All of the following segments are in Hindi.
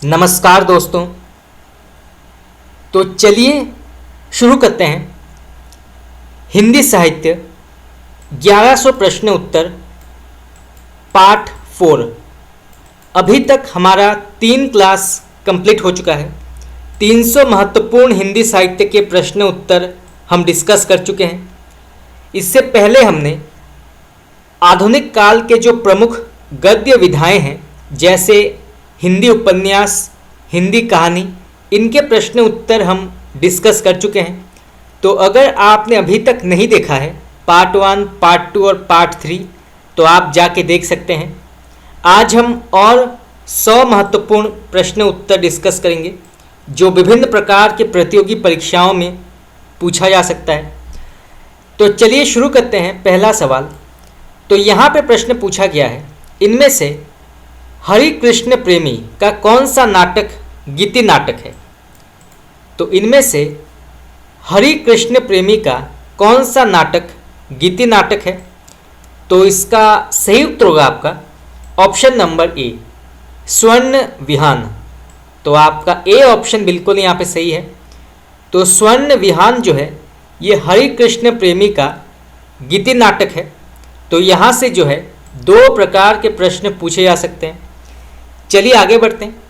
नमस्कार दोस्तों। तो चलिए शुरू करते हैं। हिंदी साहित्य 1100 प्रश्न उत्तर पार्ट 4। अभी तक हमारा 3 क्लास कंप्लीट हो चुका है। 300 महत्वपूर्ण हिंदी साहित्य के प्रश्न उत्तर हम डिस्कस कर चुके हैं। इससे पहले हमने आधुनिक काल के जो प्रमुख गद्य विधाएं हैं, जैसे हिंदी उपन्यास, हिंदी कहानी, इनके प्रश्न उत्तर हम डिस्कस कर चुके हैं। तो अगर आपने अभी तक नहीं देखा है पार्ट 1, पार्ट 2 और पार्ट 3, तो आप जाके देख सकते हैं। आज हम और 100 महत्वपूर्ण प्रश्न उत्तर डिस्कस करेंगे जो विभिन्न प्रकार के प्रतियोगी परीक्षाओं में पूछा जा सकता है। तो चलिए शुरू करते हैं। पहला सवाल, तो यहाँ पे प्रश्न पूछा गया है, इनमें से हरि कृष्ण प्रेमी का कौन सा नाटक गीति नाटक है? तो इनमें से हरि कृष्ण प्रेमी का कौन सा नाटक गीति नाटक है? तो इसका सही उत्तर होगा आपका ऑप्शन नंबर ए, स्वर्ण विहान। तो आपका ए ऑप्शन बिल्कुल यहाँ पे सही है। तो स्वर्ण विहान जो है ये हरि कृष्ण प्रेमी का गीति नाटक है। तो यहाँ से जो है 2 प्रकार के प्रश्न पूछे जा सकते हैं। चलिए आगे बढ़ते हैं।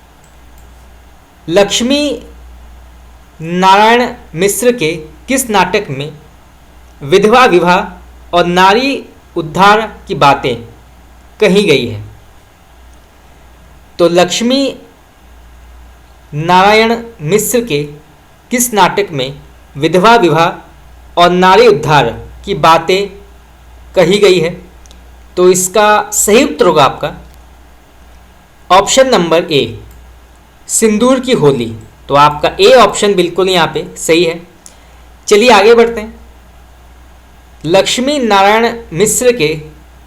लक्ष्मी नारायण मिश्र के किस नाटक में विधवा विवाह और नारी उद्धार की बातें कही गई है? तो लक्ष्मी नारायण मिश्र के किस नाटक में विधवा विवाह और नारी उद्धार की बातें कही गई है? तो इसका सही उत्तर होगा आपका ऑप्शन नंबर ए, सिंदूर की होली। तो आपका ए ऑप्शन बिल्कुल यहाँ पे सही है। चलिए आगे बढ़ते हैं। लक्ष्मी नारायण मिश्र के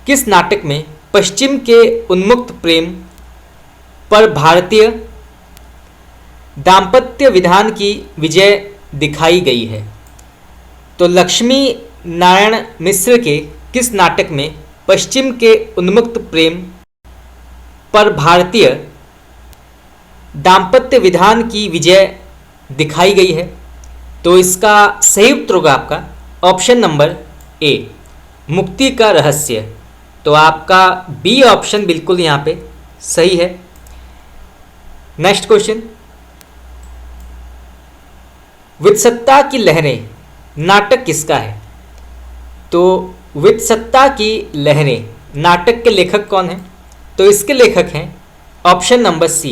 किस नाटक में पश्चिम के उन्मुक्त प्रेम पर भारतीय दाम्पत्य विधान की विजय दिखाई गई है? तो लक्ष्मी नारायण मिश्र के किस नाटक में पश्चिम के उन्मुक्त प्रेम पर भारतीय दाम्पत्य विधान की विजय दिखाई गई है? तो इसका सही उत्तर होगा आपका ऑप्शन नंबर ए, मुक्ति का रहस्य। तो आपका बी ऑप्शन बिल्कुल यहाँ पे सही है। नेक्स्ट क्वेश्चन, वित्सत्ता की लहरें नाटक किसका है? तो वित्सत्ता की लहरें नाटक के लेखक कौन हैं? तो इसके लेखक हैं option number C,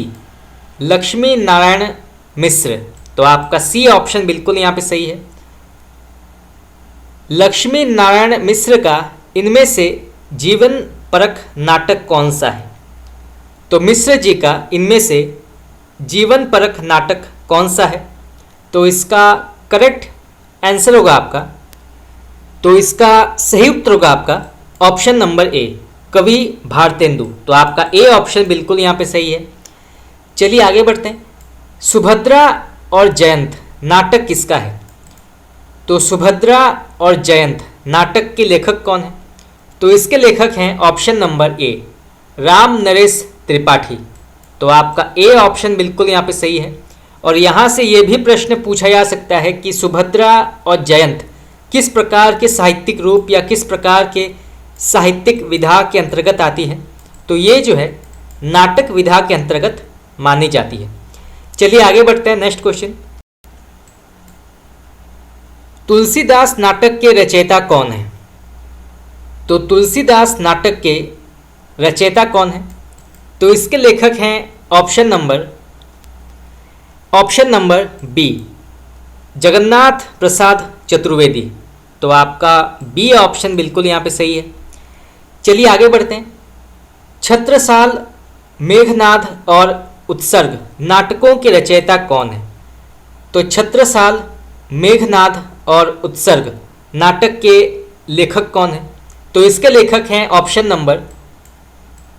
Lakshmi Narayan Mishra. तो आपका सी ऑप्शन बिल्कुल यहाँ पे सही है। लक्ष्मी नारायण मिश्र का इनमें से जीवन परख नाटक कौन सा है? तो मिश्र जी का इनमें से जीवन परख नाटक कौन सा है? तो इसका करेक्ट आंसर होगा आपका, तो इसका सही उत्तर होगा आपका ऑप्शन नंबर ए, कवि भारतेंदु। तो आपका ए ऑप्शन बिल्कुल यहाँ पे सही है। चलिए आगे बढ़ते हैं। सुभद्रा और जयंत नाटक किसका है? तो सुभद्रा और जयंत नाटक के लेखक कौन हैं? तो इसके लेखक हैं ऑप्शन नंबर ए, राम नरेश त्रिपाठी। तो आपका ए ऑप्शन बिल्कुल यहाँ पे सही है। और यहाँ से ये भी प्रश्न पूछा जा सकता है कि सुभद्रा और जयंत किस प्रकार के साहित्यिक रूप या किस प्रकार के साहित्यिक विधा के अंतर्गत आती है? तो ये जो है नाटक विधा के अंतर्गत मानी जाती है। चलिए आगे बढ़ते हैं। नेक्स्ट क्वेश्चन, तुलसीदास नाटक के रचयिता कौन है? तो तुलसीदास नाटक के रचयिता कौन है? तो इसके लेखक हैं ऑप्शन नंबर बी, जगन्नाथ प्रसाद चतुर्वेदी। तो आपका बी ऑप्शन बिल्कुल यहाँ पे सही है। चलिए आगे बढ़ते हैं। छत्रसाल, मेघनाद और उत्सर्ग नाटकों के रचयिता कौन है? तो छत्रसाल, मेघनाद और उत्सर्ग नाटक के लेखक कौन है? तो इसके लेखक हैं option number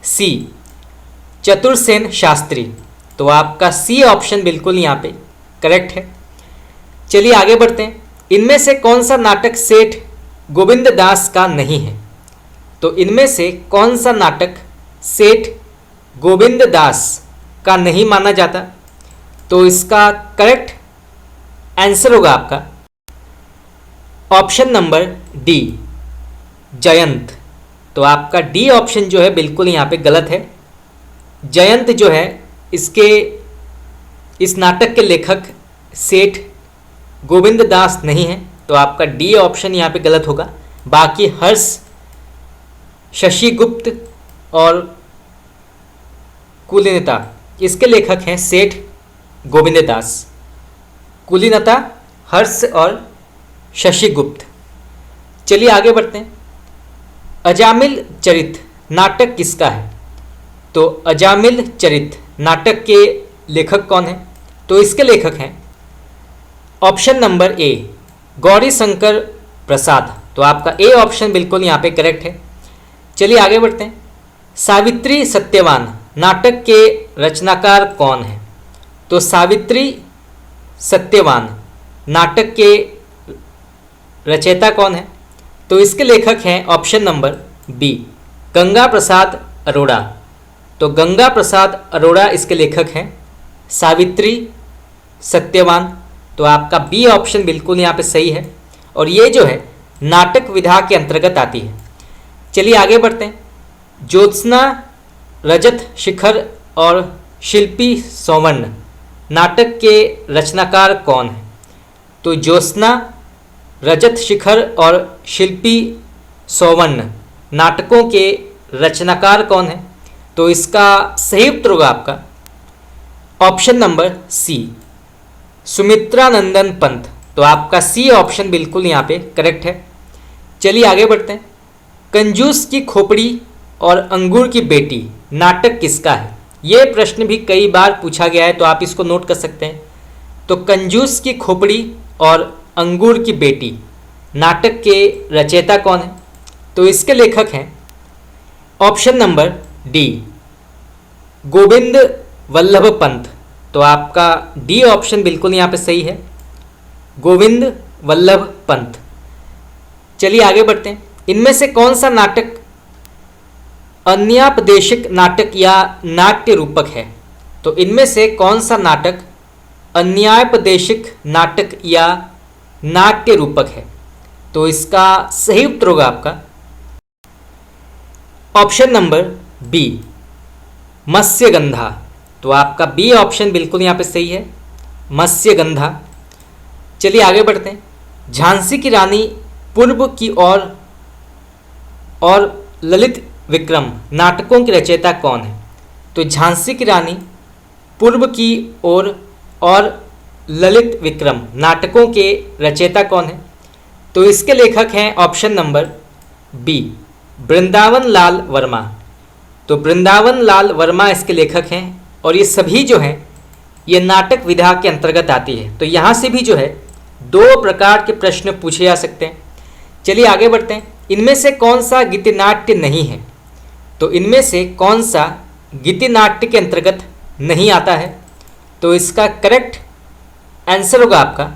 C, Chatursen Shastri. तो आपका सी ऑप्शन बिल्कुल यहाँ पे करेक्ट है। चलिए आगे बढ़ते हैं। इनमें से कौन सा नाटक सेठ गोविंद दास का नहीं है? तो इनमें से कौन सा नाटक सेठ गोविंद दास का नहीं माना जाता, तो इसका करेक्ट आंसर होगा आपका ऑप्शन नंबर डी, जयंत। तो आपका डी ऑप्शन जो है बिल्कुल यहाँ पे गलत है। जयंत जो है इस नाटक के लेखक सेठ गोविंद दास नहीं है, तो आपका डी ऑप्शन यहाँ पे गलत होगा। बाकी हर्ष, शशि गुप्त और कुलीनता इसके लेखक हैं सेठ गोविंद दास। कुलीनता, हर्ष और शशि गुप्त। चलिए आगे बढ़ते हैं। अजामिल चरित नाटक किसका है? तो अजामिल चरित नाटक के लेखक कौन हैं? तो इसके लेखक हैं option number A, Gauri Shankar Prasad. तो आपका ए ऑप्शन बिल्कुल यहाँ पे करेक्ट है। चलिए आगे बढ़ते हैं। सावित्री सत्यवान नाटक के रचनाकार कौन है? तो सावित्री सत्यवान नाटक के रचयिता कौन है? तो इसके लेखक हैं option number B, Ganga Prasad Arora. तो गंगा प्रसाद अरोड़ा इसके लेखक हैं। सावित्री सत्यवान, तो आपका बी ऑप्शन बिल्कुल यहाँ पे सही है, और ये जो है नाटक विधा के अंतर्गत आती है। चलिए आगे बढ़ते हैं। ज्योत्सना, रजत शिखर और शिल्पी सौवर्ण नाटक के रचनाकार कौन है? तो ज्योत्सना, रजत शिखर और शिल्पी सौवर्ण नाटकों के रचनाकार कौन है? तो इसका सही उत्तर होगा आपका option number C, Sumitranandan Pant. तो आपका सी ऑप्शन बिल्कुल यहाँ पे करेक्ट है। चलिए आगे बढ़ते हैं। कंजूस की खोपड़ी और अंगूर की बेटी नाटक किसका है? ये प्रश्न भी कई बार पूछा गया है, तो आप इसको नोट कर सकते हैं। तो कंजूस की खोपड़ी और अंगूर की बेटी नाटक के रचयिता कौन है? तो इसके लेखक हैं option number D, Govind Vallabh Pant. तो आपका डी ऑप्शन बिल्कुल यहाँ पे सही है, गोविंद वल्लभ पंत। चलिए आगे बढ़ते हैं। इनमें से कौन सा नाटक अन्यापदेशिक नाटक या नाट्य रूपक है? तो इनमें से कौन सा नाटक अन्यापदेशिक नाटक या नाट्य रूपक है? तो इसका सही उत्तर होगा आपका ऑप्शन नंबर बी, मत्स्यगंधा। तो आपका बी ऑप्शन बिल्कुल यहाँ पे सही है, मत्स्यगंधा। चलिए आगे बढ़ते हैं। झांसी की रानी पूर्व की और ललित विक्रम नाटकों की रचयिता कौन है? तो झांसी की रानी, पूर्व की ओर और ललित विक्रम नाटकों के रचयिता कौन है? तो इसके लेखक हैं option number B, Vrindavan Lal Verma. तो वृंदावन लाल वर्मा इसके लेखक हैं, और ये सभी जो हैं ये नाटक विधा के अंतर्गत आती है। तो यहाँ से भी जो है दो प्रकार के प्रश्न पूछे जा सकते हैं। चलिए आगे बढ़ते हैं। इनमें से कौन सा गीतिनाट्य नहीं है? तो इनमें से कौन सा गीतिनाट्य के अंतर्गत नहीं आता है? तो इसका करेक्ट आंसर होगा आपका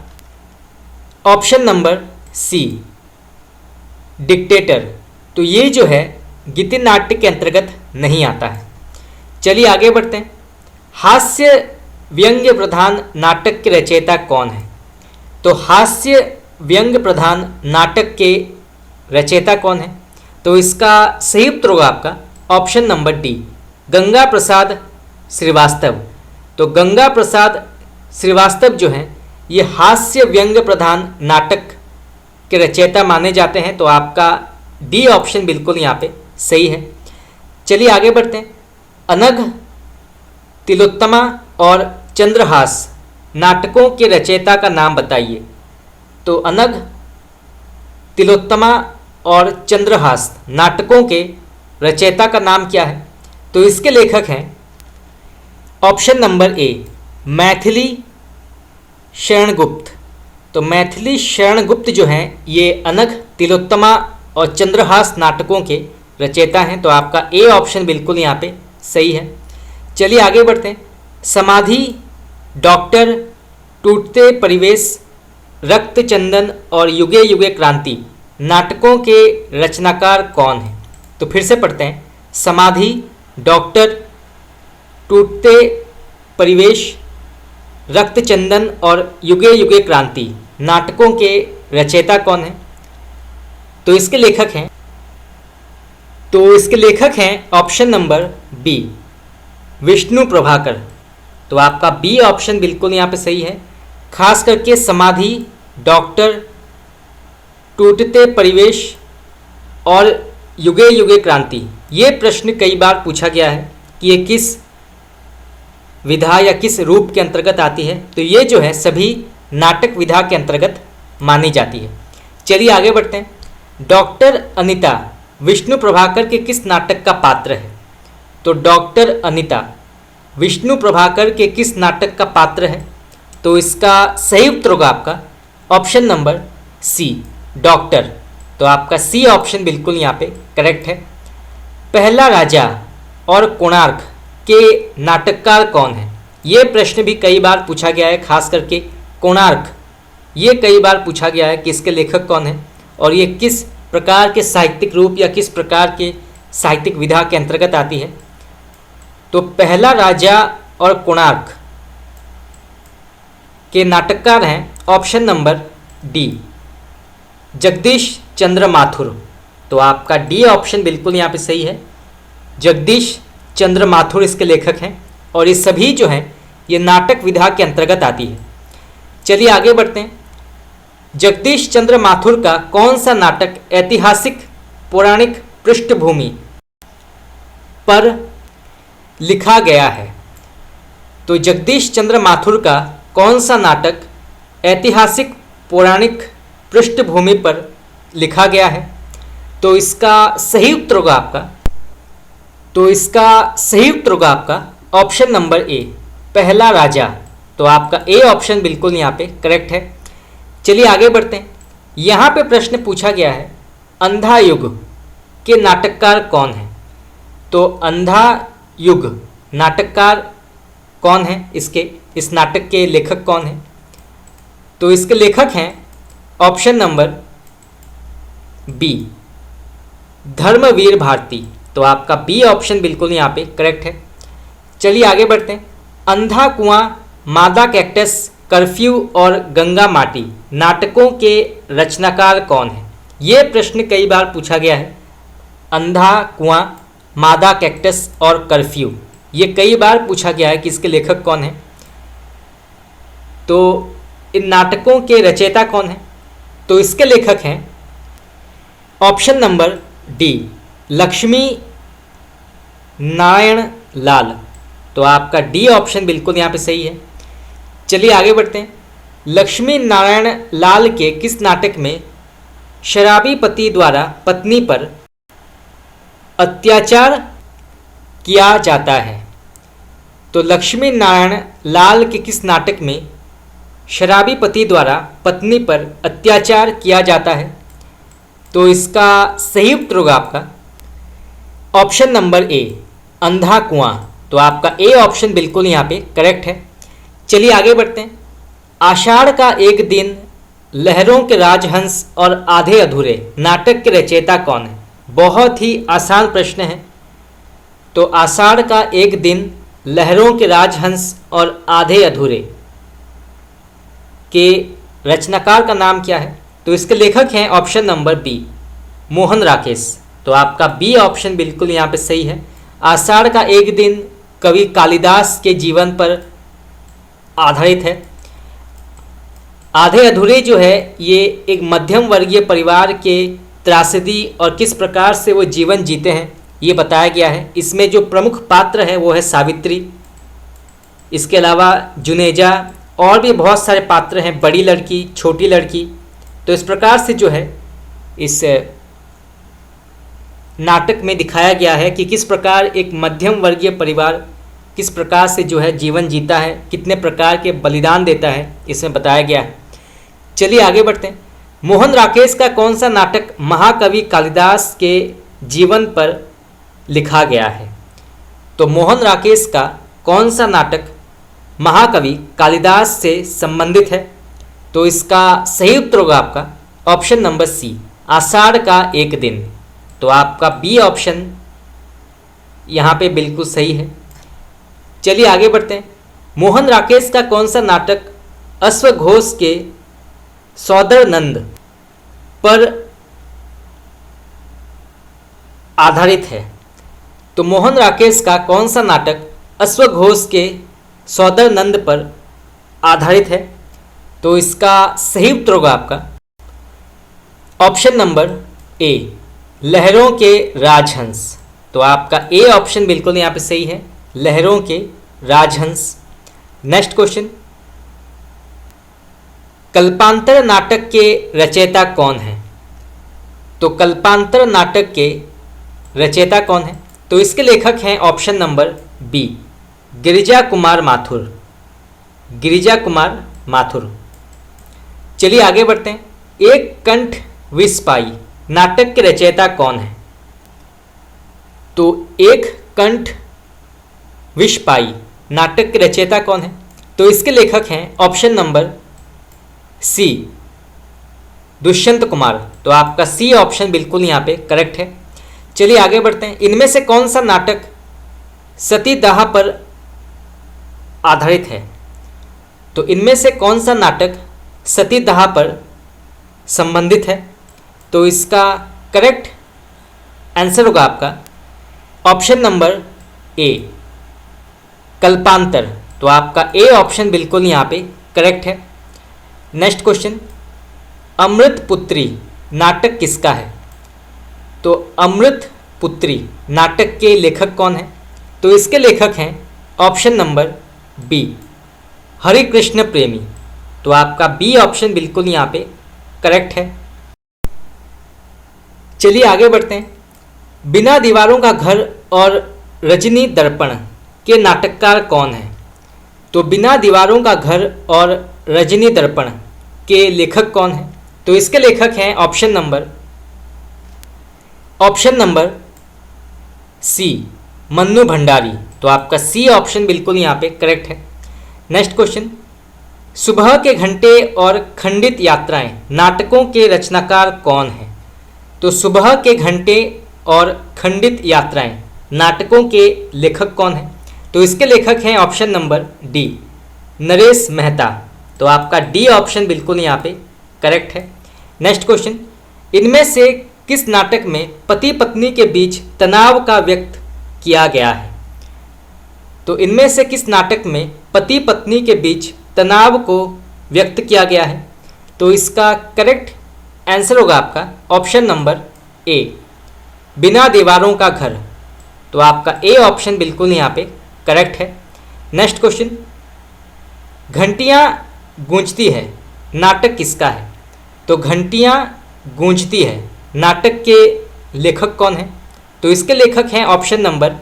ऑप्शन नंबर सी, डिक्टेटर। तो ये जो है गीतिनाट्य के अंतर्गत नहीं आता है। चलिए आगे बढ़ते हैं। हास्य व्यंग्य प्रधान नाटक के रचयिता कौन है? तो हास्य व्यंग्य प्रधान नाटक के रचयिता कौन है? तो इसका सही उत्तर होगा आपका option number D, Ganga Prasad Srivastava. तो गंगा प्रसाद श्रीवास्तव जो हैं ये हास्य व्यंग्य प्रधान नाटक के रचयिता माने जाते हैं। तो आपका डी ऑप्शन बिल्कुल यहाँ पे सही है। चलिए आगे बढ़ते हैं। अनघ, तिलोत्तमा और चंद्रहास नाटकों के रचयिता का नाम बताइए। तो अनघ, तिलोत्तमा और चंद्रहास नाटकों के रचयिता का नाम क्या है? तो इसके लेखक हैं ऑप्शन नंबर ए, मैथिली शरणगुप्त। तो मैथिली शरणगुप्त जो हैं ये अनघ, तिलोत्तमा और चंद्रहास नाटकों के रचयिता हैं। तो आपका ए ऑप्शन बिल्कुल यहाँ पे सही है। चलिए आगे बढ़ते हैं। समाधि, डॉक्टर, टूटते परिवेश, रक्त चंदन और युगे युगे क्रांति नाटकों के रचनाकार कौन है? तो फिर से पढ़ते हैं। समाधि, डॉक्टर, टूटते परिवेश, रक्तचंदन और युगे युगे क्रांति नाटकों के रचयिता कौन हैं? तो इसके लेखक हैं option number B, Vishnu Prabhakar. तो आपका बी ऑप्शन बिल्कुल यहाँ पे सही है। खास करके समाधि, डॉक्टर, टूटते परिवेश और युगे युगे क्रांति, ये प्रश्न कई बार पूछा गया है कि ये किस विधा या किस रूप के अंतर्गत आती है। तो ये जो है सभी नाटक विधा के अंतर्गत मानी जाती है। चलिए आगे बढ़ते हैं। डॉक्टर अनीता विष्णु प्रभाकर के किस नाटक का पात्र है? तो डॉक्टर अनीता विष्णु प्रभाकर के किस नाटक का पात्र है? तो इसका सही उत्तर होगा आपका ऑप्शन नंबर सी, डॉक्टर। तो आपका सी ऑप्शन बिल्कुल यहाँ पे करेक्ट है। पहला राजा और कोणार्क के नाटककार कौन है? ये प्रश्न भी कई बार पूछा गया है, खास करके कोणार्क, ये कई बार पूछा गया है कि इसके लेखक कौन है और ये किस प्रकार के साहित्यिक रूप या किस प्रकार के साहित्यिक विधा के अंतर्गत आती है। तो पहला राजा और कोणार्क के नाटककार हैं ऑप्शन नंबर डी, जगदीश चंद्र माथुर। तो आपका डी ऑप्शन बिल्कुल यहाँ पे सही है, जगदीश चंद्र माथुर इसके लेखक हैं और ये सभी जो हैं ये नाटक विधा के अंतर्गत आती है। चलिए आगे बढ़ते हैं। जगदीश चंद्र माथुर का कौन सा नाटक ऐतिहासिक पौराणिक पृष्ठभूमि पर लिखा गया है? तो जगदीश चंद्र माथुर का कौन सा नाटक ऐतिहासिक पौराणिक पृष्ठभूमि पर लिखा गया है? तो इसका सही उत्तर होगा आपका ऑप्शन नंबर ए, पहला राजा। तो आपका ए ऑप्शन बिल्कुल यहाँ पे करेक्ट है। चलिए आगे बढ़ते हैं। यहाँ पे प्रश्न पूछा गया है अंधा युग के नाटककार कौन है? तो अंधा युग नाटककार कौन है? इस नाटक के लेखक कौन हैं? तो इसके लेखक हैं option number B, Dharamvir Bharati. तो आपका बी ऑप्शन बिल्कुल यहाँ पे करेक्ट है। चलिए आगे बढ़ते हैं। अंधा कुआं, मादा कैक्टस, कर्फ्यू और गंगा माटी नाटकों के रचनाकार कौन है? ये प्रश्न कई बार पूछा गया है। अंधा कुआं, मादा कैक्टस और कर्फ्यू, ये कई बार पूछा गया है कि इसके लेखक कौन है। तो इन नाटकों के रचयिता कौन है? तो इसके लेखक हैं option number D, Lakshmi Narayan Lal. तो आपका डी ऑप्शन बिल्कुल यहाँ पे सही है। चलिए आगे बढ़ते हैं। लक्ष्मी नारायण लाल के किस नाटक में शराबी पति द्वारा पत्नी पर अत्याचार किया जाता है? तो लक्ष्मी नारायण लाल के किस नाटक में शराबी पति द्वारा पत्नी पर अत्याचार किया जाता है? तो इसका सही उत्तर होगा आपका ऑप्शन नंबर ए, अंधा कुआं। तो आपका ए ऑप्शन बिल्कुल यहाँ पे करेक्ट है। चलिए आगे बढ़ते हैं। आषाढ़ का एक दिन, लहरों के राजहंस और आधे अधूरे नाटक के रचयिता कौन है? बहुत ही आसान प्रश्न है। तो आषाढ़ का एक दिन, लहरों के राजहंस और आधे अधूरे के रचनाकार का नाम क्या है? तो इसके लेखक हैं option number B, Mohan Rakesh. तो आपका बी ऑप्शन बिल्कुल यहाँ पे सही है। आषाढ़ का एक दिन कवि कालिदास के जीवन पर आधारित है। आधे अधूरे जो है ये एक मध्यम वर्गीय परिवार के त्रासदी और किस प्रकार से वो जीवन जीते हैं ये बताया गया है। इसमें जो प्रमुख पात्र है वो है सावित्री, इसके अलावा जुनेजा और भी बहुत सारे पात्र हैं, बड़ी लड़की, छोटी लड़की। तो इस प्रकार से जो है इस नाटक में दिखाया गया है कि किस प्रकार एक मध्यम वर्गीय परिवार किस प्रकार से जो है जीवन जीता है, कितने प्रकार के बलिदान देता है, इसमें बताया गया है। चलिए आगे बढ़ते हैं। मोहन राकेश का कौन सा नाटक महाकवि कालिदास के जीवन पर लिखा गया है? तो मोहन राकेश का कौन सा नाटक महाकवि कालिदास से संबंधित है? तो इसका सही उत्तर होगा आपका ऑप्शन नंबर सी, आषाढ़ का एक दिन। तो आपका बी ऑप्शन यहाँ पे बिल्कुल सही है। चलिए आगे बढ़ते हैं। मोहन राकेश का कौन सा नाटक अश्वघोष के सौदर नंद पर आधारित है? तो मोहन राकेश का कौन सा नाटक अश्वघोष के सौदर नंद पर आधारित है? तो इसका सही उत्तर होगा आपका ऑप्शन नंबर ए, लहरों के राजहंस। तो आपका ए ऑप्शन बिल्कुल यहाँ पे सही है, लहरों के राजहंस। नेक्स्ट क्वेश्चन, कल्पांतर नाटक के रचयिता कौन है? तो कल्पांतर नाटक के रचयिता कौन है? तो इसके लेखक हैं option number B, Girija Kumar Mathur. Girija Kumar Mathur. चलिए आगे बढ़ते हैं। एक कंठ विष पाई नाटक के रचयिता कौन है? तो एक कंठ विष पाई नाटक के रचयिता कौन है? तो इसके लेखक हैं option number C, Dushyant Kumar. तो आपका सी ऑप्शन बिल्कुल यहाँ पे करेक्ट है। चलिए आगे बढ़ते हैं। इनमें से कौन सा नाटक सतीदाह पर आधारित है? तो इनमें से कौन सा नाटक सतीदाह पर संबंधित है? तो इसका करेक्ट आंसर होगा आपका ऑप्शन नंबर ए, कल्पांतर। तो आपका ए ऑप्शन बिल्कुल यहाँ पे करेक्ट है। नेक्स्ट क्वेश्चन, अमृत पुत्री नाटक किसका है? तो अमृत पुत्री नाटक के लेखक कौन है? तो इसके लेखक हैं ऑप्शन नंबर बी, हरिकृष्ण प्रेमी। तो आपका बी ऑप्शन बिल्कुल यहाँ पे करेक्ट है। चलिए आगे बढ़ते हैं। बिना दीवारों का घर और रजनी दर्पण के नाटककार कौन है? तो बिना दीवारों का घर और रजनी दर्पण के लेखक कौन है? तो इसके लेखक हैं option number C, Mannu Bhandari. तो आपका सी ऑप्शन बिल्कुल यहाँ पे करेक्ट है। नेक्स्ट क्वेश्चन, सुबह के घंटे और खंडित यात्राएं नाटकों के रचनाकार कौन है? तो सुबह के घंटे और खंडित यात्राएं नाटकों के लेखक कौन है? तो इसके लेखक हैं option number D, Naresh Mehta. तो आपका डी ऑप्शन बिल्कुल यहाँ पे करेक्ट है। नेक्स्ट क्वेश्चन, इनमें से किस नाटक में पति पत्नी के बीच तनाव का व्यक्त किया गया है? तो इनमें से किस नाटक में पति पत्नी के बीच तनाव को व्यक्त किया गया है? तो इसका करेक्ट आंसर होगा आपका ऑप्शन नंबर ए, बिना दीवारों का घर। तो आपका ए ऑप्शन बिल्कुल यहाँ पे करेक्ट है। नेक्स्ट क्वेश्चन, घंटियाँ गूंजती है नाटक किसका है? तो घंटियाँ गूंजती है नाटक के लेखक कौन है? तो इसके लेखक हैं option number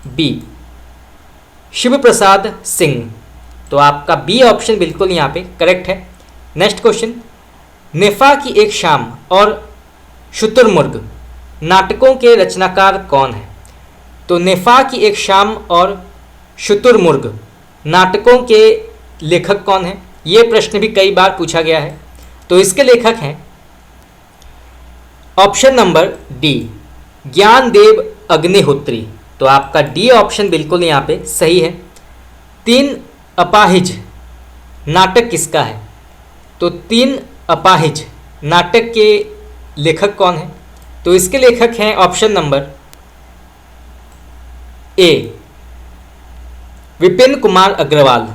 B, Shiv Prasad Singh. तो आपका बी ऑप्शन बिल्कुल यहाँ पे करेक्ट है। नेक्स्ट क्वेश्चन, नेफा की एक शाम और शुतुरमुर्ग नाटकों के रचनाकार कौन है? तो नेफा की एक शाम और शुतुरमुर्ग नाटकों के लेखक कौन है? ये प्रश्न भी कई बार पूछा गया है। तो इसके लेखक हैं option number D, Gyandev Agnihotri. तो आपका डी ऑप्शन बिल्कुल यहाँ पे सही है। तीन अपाहिज नाटक किसका है? तो तीन अपाहिज नाटक के लेखक कौन है? तो इसके लेखक हैं option number A, Vipin Kumar Agrawal.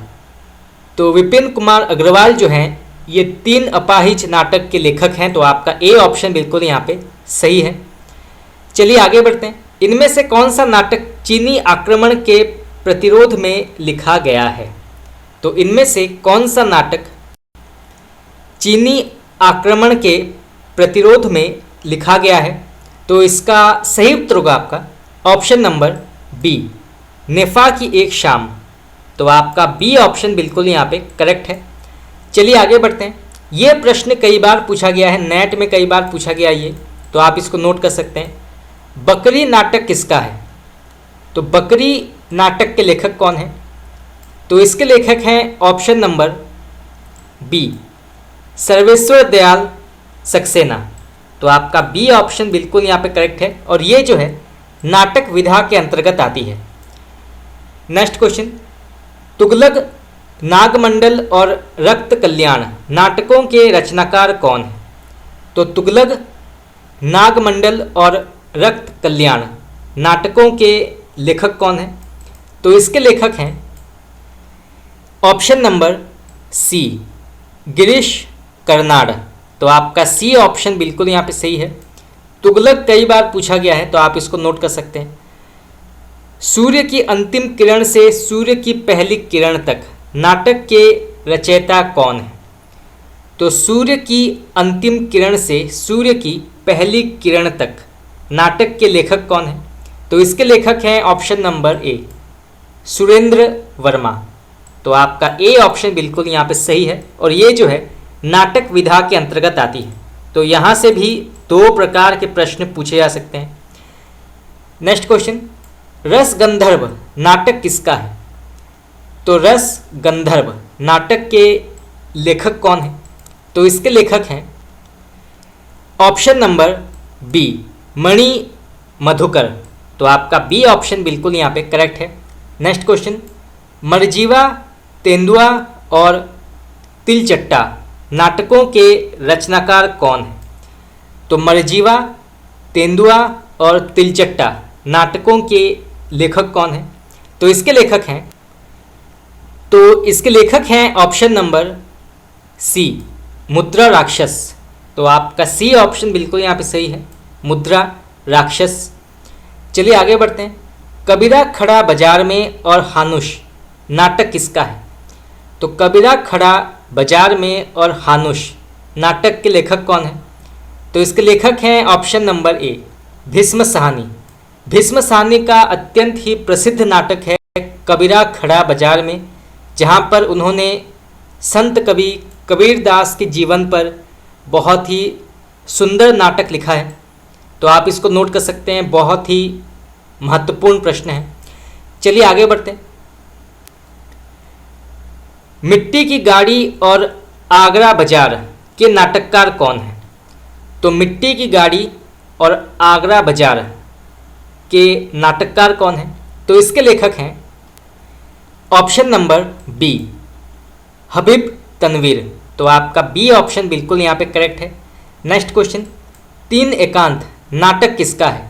तो विपिन कुमार अग्रवाल जो हैं ये तीन अपाहिज नाटक के लेखक हैं। तो आपका ए ऑप्शन बिल्कुल यहाँ पे सही है। चलिए आगे बढ़ते हैं। इनमें से कौन सा नाटक चीनी आक्रमण के प्रतिरोध में लिखा गया है? तो इनमें से कौन सा नाटक चीनी आक्रमण के प्रतिरोध में लिखा गया है? तो इसका सही उत्तर होगा आपका ऑप्शन नंबर बी, नेफा की एक शाम। तो आपका बी ऑप्शन बिल्कुल यहाँ पे करेक्ट है। चलिए आगे बढ़ते हैं। ये प्रश्न कई बार पूछा गया है, नेट में कई बार पूछा गया ये, तो आप इसको नोट कर सकते हैं। बकरी नाटक किसका है? तो बकरी नाटक के लेखक कौन है? तो इसके लेखक हैं option number B, Sarveshwar Dayal Saxena. तो आपका बी ऑप्शन बिल्कुल यहाँ पे करेक्ट है और ये जो है नाटक विधा के अंतर्गत आती है। नेक्स्ट क्वेश्चन, तुगलक नागमंडल और रक्त कल्याण नाटकों के रचनाकार कौन हैं? तो तुगलक, नागमंडल और रक्त कल्याण नाटकों के लेखक कौन हैं? तो इसके लेखक हैं option number C, Girish Karnad. तो आपका सी ऑप्शन बिल्कुल यहाँ पे सही है। तुगलक कई बार पूछा गया है, तो आप इसको नोट कर सकते हैं। सूर्य की अंतिम किरण से सूर्य की पहली किरण तक नाटक के रचयिता कौन है? तो सूर्य की अंतिम किरण से सूर्य की पहली किरण तक नाटक के लेखक कौन है? तो इसके लेखक हैं ऑप्शन नंबर ए, सुरेंद्र वर्मा। तो आपका ए ऑप्शन बिल्कुल यहाँ पे सही है, और ये जो है नाटक विधा के अंतर्गत आती है। तो यहाँ से भी दो प्रकार के प्रश्न पूछे जा सकते हैं। नेक्स्ट क्वेश्चन, रस गंधर्व नाटक किसका है? तो रस गंधर्व नाटक के लेखक कौन है? तो इसके लेखक हैं ऑप्शन नंबर बी, मणि मधुकर। तो आपका बी ऑप्शन बिल्कुल यहाँ पे करेक्ट है। नेक्स्ट क्वेश्चन, मरजीवा, तेंदुआ और तिलचट्टा नाटकों के रचनाकार कौन है? तो मरजीवा, तेंदुआ और तिलचट्टा नाटकों के लेखक कौन है? तो इसके लेखक हैं ऑप्शन नंबर सी, मुद्रा राक्षस। तो आपका सी ऑप्शन बिल्कुल यहाँ पे सही है, मुद्रा राक्षस। चलिए आगे बढ़ते हैं। कबीरा खड़ा बाजार में और हानुश नाटक किसका है? तो कबीरा खड़ा बाजार में और हानुश नाटक के लेखक कौन है? तो इसके लेखक हैं ऑप्शन नंबर ए, भीष्म साहनी। भीष्म साहनी का अत्यंत ही प्रसिद्ध नाटक है कबीरा खड़ा बाजार में, जहाँ पर उन्होंने संत कवि कबीरदास के जीवन पर बहुत ही सुंदर नाटक लिखा है। तो आप इसको नोट कर सकते हैं, बहुत ही महत्वपूर्ण प्रश्न है। चलिए आगे बढ़ते हैं। मिट्टी की गाड़ी और आगरा बाजार के नाटककार कौन है? तो मिट्टी की गाड़ी और आगरा बाजार के नाटककार कौन है? तो इसके लेखक हैं option number B, Habib Tanvir. तो आपका बी ऑप्शन बिल्कुल यहाँ पे करेक्ट है। नेक्स्ट क्वेश्चन, तीन एकांत नाटक किसका है?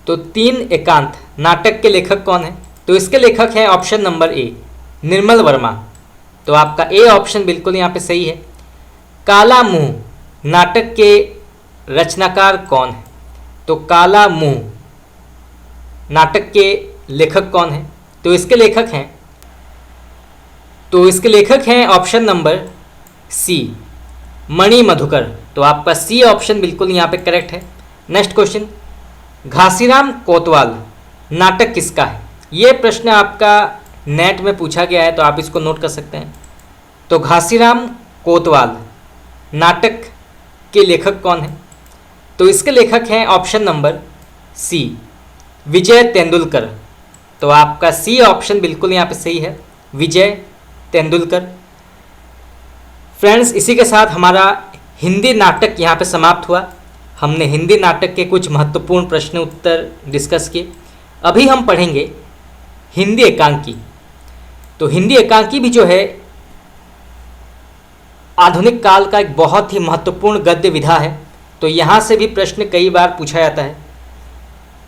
तो तीन एकांत नाटक के लेखक कौन है? तो इसके लेखक हैं ऑप्शन नंबर ए, निर्मल वर्मा। तो आपका ए ऑप्शन बिल्कुल यहाँ पे सही है। काला मुंह नाटक के रचनाकार कौन है? तो काला मुंह नाटक के लेखक कौन है? तो इसके लेखक हैं ऑप्शन नंबर सी, मणि मधुकर। तो आपका सी ऑप्शन बिल्कुल यहाँ पे करेक्ट है। नेक्स्ट क्वेश्चन, घासीराम कोतवाल नाटक किसका है? ये प्रश्न आपका नेट में पूछा गया है, तो आप इसको नोट कर सकते हैं। तो घासीराम कोतवाल नाटक के लेखक कौन है? तो इसके लेखक हैं ऑप्शन नंबर सी, विजय तेंदुलकर। तो आपका सी ऑप्शन बिल्कुल यहाँ पे सही है, विजय तेंदुलकर। फ्रेंड्स, इसी के साथ हमारा हिंदी नाटक यहाँ पे समाप्त हुआ। हमने हिंदी नाटक के कुछ महत्वपूर्ण प्रश्न उत्तर डिस्कस किए। अभी हम पढ़ेंगे हिंदी एकांकी। तो हिंदी एकांकी भी जो है आधुनिक काल का एक बहुत ही महत्वपूर्ण गद्य विधा है। तो यहाँ से भी प्रश्न कई बार पूछा जाता है।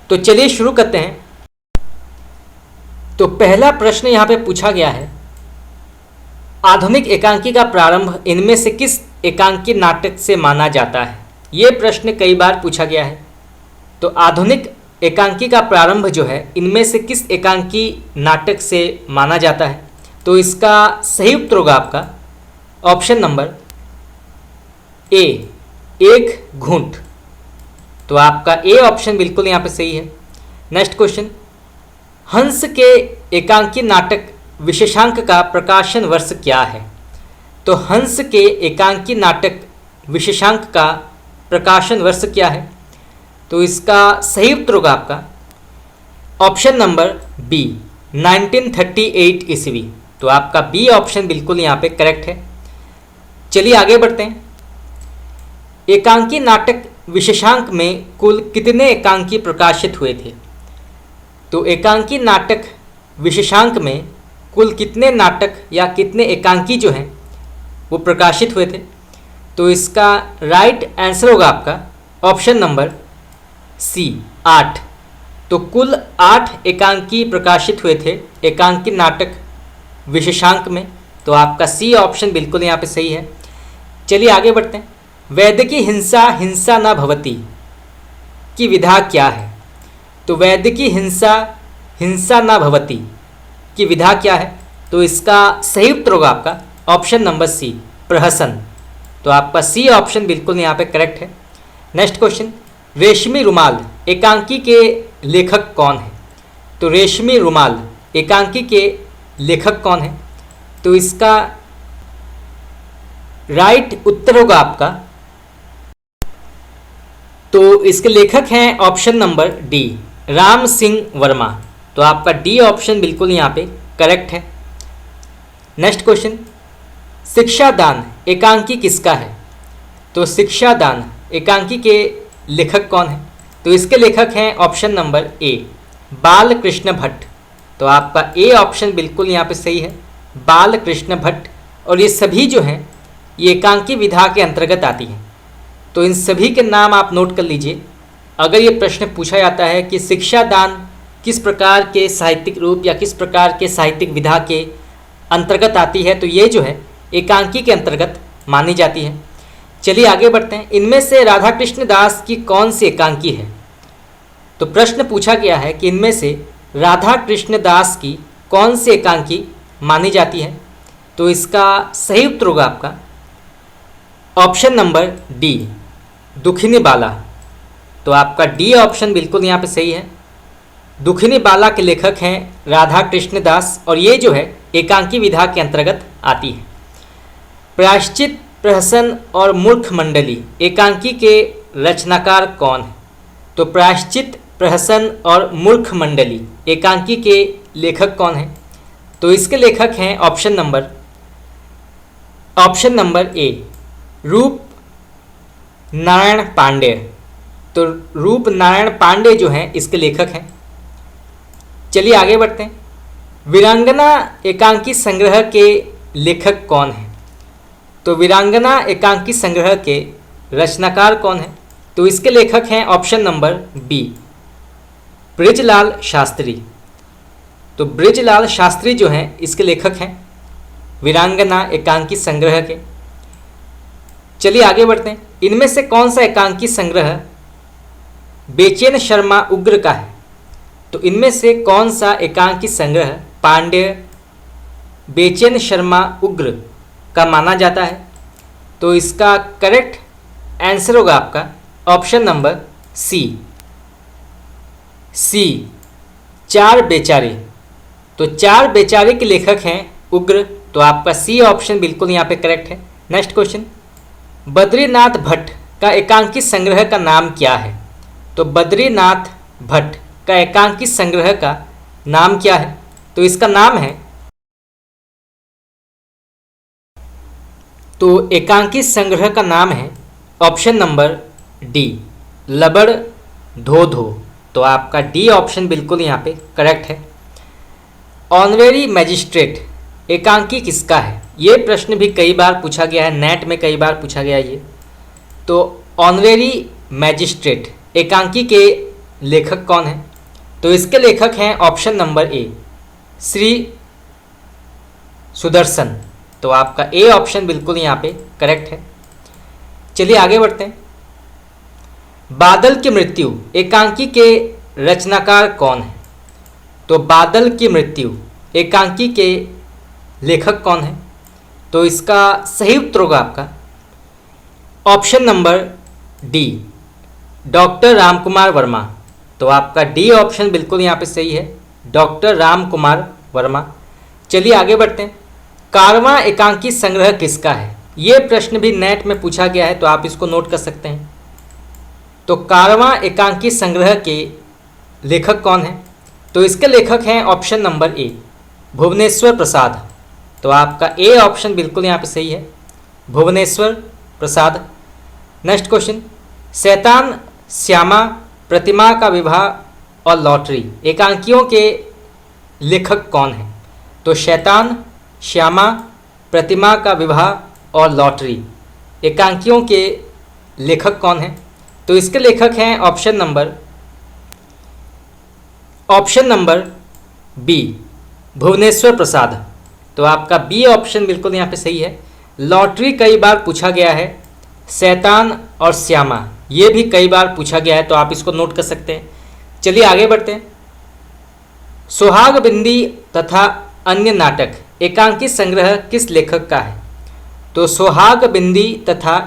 तो चलिए शुरू करते हैं। तो पहला प्रश्न यहाँ पे पूछा गया है, आधुनिक एकांकी का प्रारंभ इनमें से किस एकांकी नाटक से माना जाता है? ये प्रश्न कई बार पूछा गया है। तो आधुनिक एकांकी का प्रारंभ जो है इनमें से किस एकांकी नाटक से माना जाता है? तो इसका सही उत्तर होगा आपका ऑप्शन नंबर ए, एक घूंट। तो आपका ए ऑप्शन बिल्कुल यहाँ पे सही है। नेक्स्ट क्वेश्चन, हंस के एकांकी नाटक विशेषांक का प्रकाशन वर्ष क्या है? तो हंस के एकांकी नाटक विशेषांक का प्रकाशन वर्ष क्या है? तो इसका सही उत्तर होगा आपका ऑप्शन नंबर बी, 1938 ईस्वी। तो आपका बी ऑप्शन बिल्कुल यहाँ पे करेक्ट है। चलिए आगे बढ़ते हैं। एकांकी नाटक विशेषांक में कुल कितने एकांकी प्रकाशित हुए थे? तो एकांकी नाटक विशेषांक में कुल कितने नाटक या कितने एकांकी जो हैं वो प्रकाशित हुए थे? तो इसका राइट आंसर होगा आपका ऑप्शन नंबर सी, 8। तो कुल 8 एकांकी प्रकाशित हुए थे एकांकी नाटक विशेषांक में। तो आपका सी ऑप्शन बिल्कुल यहाँ पे सही है। चलिए आगे बढ़ते हैं। वैदिकी हिंसा हिंसा न भवति की विधा क्या है? तो वैदिकी हिंसा हिंसा न भवति की विधा क्या है? तो इसका सही उत्तर होगा आपका ऑप्शन नंबर सी, प्रहसन। तो आपका सी ऑप्शन बिल्कुल यहाँ पे करेक्ट है। नेक्स्ट क्वेश्चन, रेशमी रुमाल एकांकी के लेखक कौन है? तो रेशमी रुमाल एकांकी के लेखक कौन है? तो इसका राइट उत्तर होगा आपका, तो इसके लेखक हैं option number D, Ram Singh Verma. तो आपका डी ऑप्शन बिल्कुल यहाँ पे करेक्ट है। नेक्स्ट क्वेश्चन, शिक्षादान एकांकी किसका है? तो शिक्षादान एकांकी के लेखक कौन है? तो इसके लेखक हैं ऑप्शन नंबर ए, बाल कृष्ण भट्ट। तो आपका ए ऑप्शन बिल्कुल यहाँ पे सही है, बाल कृष्ण भट्ट। और ये सभी जो हैं ये एकांकी विधा के अंतर्गत आती हैं। तो इन सभी के नाम आप नोट कर लीजिए। अगर ये प्रश्न पूछा जाता है कि शिक्षादान किस प्रकार के साहित्यिक रूप या किस प्रकार के साहित्यिक विधा के अंतर्गत आती है, तो ये जो है एकांकी के अंतर्गत मानी जाती है। चलिए आगे बढ़ते हैं। इनमें से राधा कृष्ण दास की कौन सी एकांकी है? तो प्रश्न पूछा गया है कि इनमें से राधा कृष्ण दास की कौन सी एकांकी मानी जाती है? तो इसका सही उत्तर होगा आपका ऑप्शन नंबर डी, दुखिनी बाला। तो आपका डी ऑप्शन बिल्कुल यहाँ पे सही है। दुखिनी बाला के लेखक हैं राधा कृष्ण दास और ये जो है एकांकी विधा के अंतर्गत आती है। प्रायश्चित, प्रहसन और मूर्ख मंडली एकांकी के रचनाकार कौन है? तो प्रायश्चित, प्रहसन और मूर्ख मंडली एकांकी के लेखक कौन है? तो इसके लेखक हैं ऑप्शन नंबर ए, रूप नारायण पांडे। तो रूप नारायण पांडे जो हैं इसके लेखक हैं। चलिए आगे बढ़ते हैं। वीरांगना एकांकी संग्रह के लेखक कौन हैं? तो वीरांगना एकांकी संग्रह के रचनाकार कौन है? तो इसके लेखक हैं option number B, Brijlal Shastri. तो बृजलाल शास्त्री जो हैं इसके लेखक हैं वीरांगना एकांकी संग्रह के। चलिए आगे बढ़ते हैं। इनमें से कौन सा एकांकी संग्रह बेचैन शर्मा उग्र का है? तो इनमें से कौन सा एकांकी संग्रह पांड्य बेचैन शर्मा उग्र का माना जाता है? तो इसका करेक्ट आंसर होगा आपका ऑप्शन नंबर सी, चार बेचारे। तो चार बेचारे के लेखक हैं उग्र। तो आपका सी ऑप्शन बिल्कुल यहाँ पे करेक्ट है। नेक्स्ट क्वेश्चन, बद्रीनाथ भट्ट का एकांकी संग्रह का नाम क्या है? तो बद्रीनाथ भट्ट का एकांकी संग्रह का नाम क्या है? तो इसका नाम है, तो एकांकी संग्रह का नाम है ऑप्शन नंबर डी, लबड़ धो धो। तो आपका डी ऑप्शन बिल्कुल यहाँ पे करेक्ट है। ऑनरेरी मैजिस्ट्रेट एकांकी किसका है? ये प्रश्न भी कई बार पूछा गया है, नेट में कई बार पूछा गया है ये। तो ऑनरेरी मैजिस्ट्रेट एकांकी के लेखक कौन है? तो इसके लेखक हैं ऑप्शन नंबर ए, श्री सुदर्शन। तो आपका ए ऑप्शन बिल्कुल यहाँ पे करेक्ट है। चलिए आगे बढ़ते हैं। बादल की मृत्यु एकांकी के रचनाकार कौन है? तो बादल की मृत्यु एकांकी के लेखक कौन है? तो इसका सही उत्तर होगा आपका option number D, doctor Ramkumar Verma. तो आपका डी ऑप्शन बिल्कुल यहाँ पे सही है, डॉक्टर रामकुमार वर्मा। चलिए आगे बढ़ते हैं। कारवां एकांकी संग्रह किसका है? ये प्रश्न भी नेट में पूछा गया है, तो आप इसको नोट कर सकते हैं। तो कारवां एकांकी संग्रह के लेखक कौन है? तो इसके लेखक हैं ऑप्शन नंबर ए, भुवनेश्वर प्रसाद। तो आपका ए ऑप्शन बिल्कुल यहाँ पे सही है, भुवनेश्वर प्रसाद। नेक्स्ट क्वेश्चन, शैतान श्यामा, प्रतिमा का विवाह और लॉटरी एकांकियों के लेखक कौन है? तो शैतान, श्यामा, प्रतिमा का विवाह और लॉटरी एकांकियों के लेखक कौन हैं? तो इसके लेखक हैं ऑप्शन नंबर बी, भुवनेश्वर प्रसाद। तो आपका बी ऑप्शन बिल्कुल यहाँ पे सही है। लॉटरी कई बार पूछा गया है, शैतान और श्यामा ये भी कई बार पूछा गया है, तो आप इसको नोट कर सकते हैं। चलिए आगे बढ़ते हैं। सुहाग बिंदी तथा अन्य नाटक एकांकी संग्रह किस लेखक का है? तो सुहाग बिंदी तथा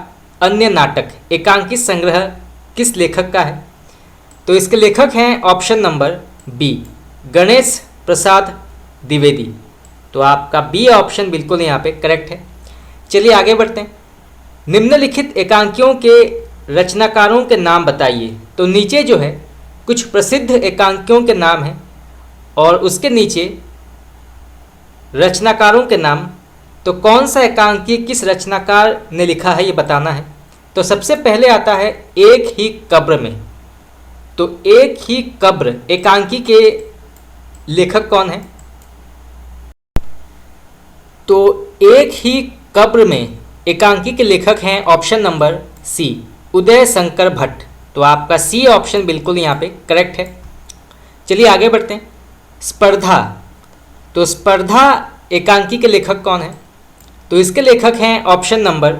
अन्य नाटक एकांकी संग्रह किस लेखक का है? तो इसके लेखक हैं option number B, Ganesh Prasad Dwivedi. तो आपका बी ऑप्शन बिल्कुल यहाँ पे करेक्ट है। चलिए आगे बढ़ते हैं। निम्नलिखित एकांकियों के रचनाकारों के नाम बताइए। तो नीचे जो है कुछ प्रसिद्ध एकांकियों के नाम हैं और उसके नीचे रचनाकारों के नाम। तो कौन सा एकांकी किस रचनाकार ने लिखा है ये बताना है। तो सबसे पहले आता है एक ही कब्र में। तो एक ही कब्र एकांकी के लेखक कौन है? तो एक ही कब्र में एकांकी के लेखक हैं ऑप्शन नंबर सी, उदय शंकर भट्ट। तो आपका सी ऑप्शन बिल्कुल यहाँ पे करेक्ट है। चलिए आगे बढ़ते हैं। स्पर्धा, तो स्पर्धा एकांकी के लेखक कौन है? तो इसके लेखक हैं ऑप्शन नंबर